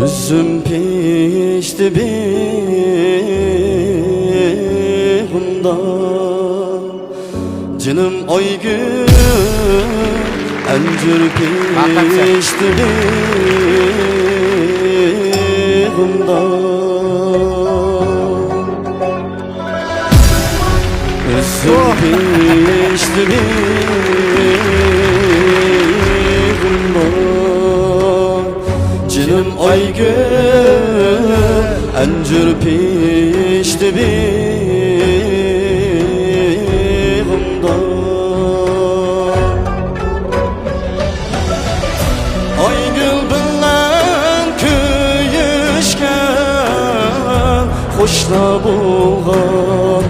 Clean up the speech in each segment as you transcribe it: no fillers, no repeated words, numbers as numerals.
Üzüm pişti bihunda, canım oygün encir pişti bihunda. Üzüm pişti bihunda, canım oygün encir pişti bihunda. Aygül bilen köyüşken hoşla bulgan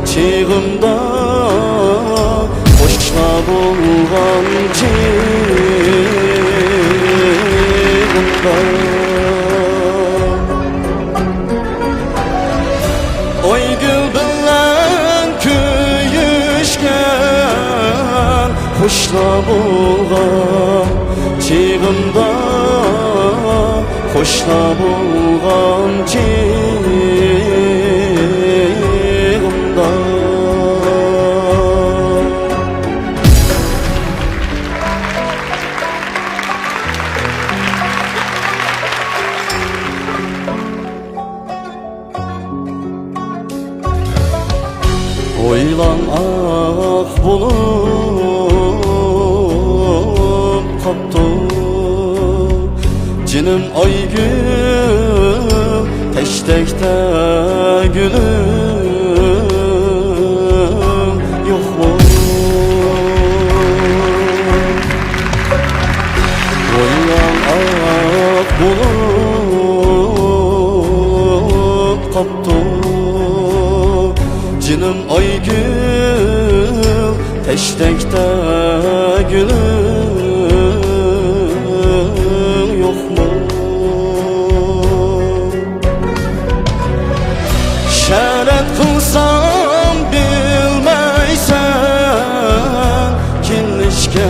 çığımda, hoşla bulgan çığımda. Aygül bilen köyüşken hoşla bulgan çığımda, hoşla bulgan çığımda. Oylan ak bulup kaptı, canım aygün teştekte gülüm yok mu? Oylan ak bulup kaptı, canım aygül teştekte gülüm yok mu? Şeret kılsam bilmeysen, kinleşke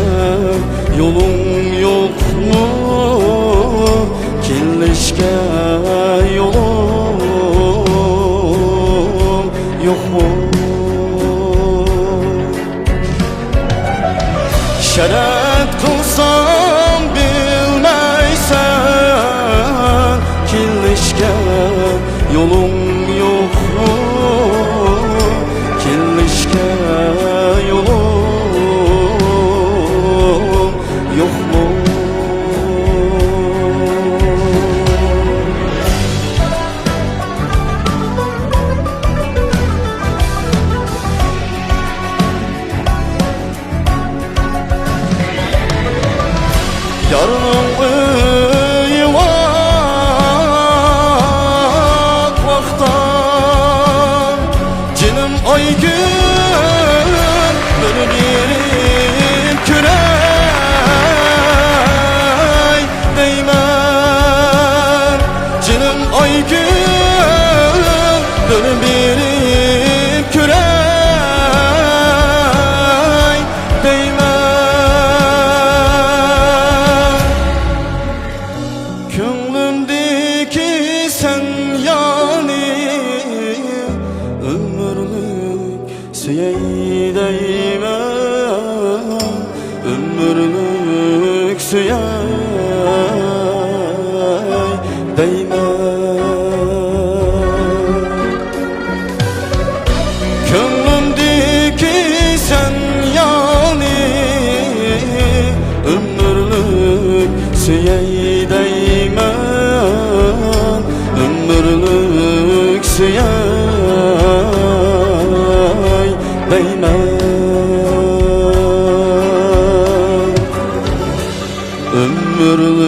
yolun yok mu? Kinleşke yolun yok mu? Şeret kılsam bilmeysen, kinleşke yolun yok mu? Kinleşke yolun yok mu? Yarının uyumak vaktan, canım aygün bölünür kürey değmen. Canım aygün bölünür kürey değmen. Könlümdeki sen yani ömürlük süyey değmen, ömürlük süyey değmen. Könlümdeki sen yani ömürlük süyey değmen, ömürlük süyey değmen. Ömürlük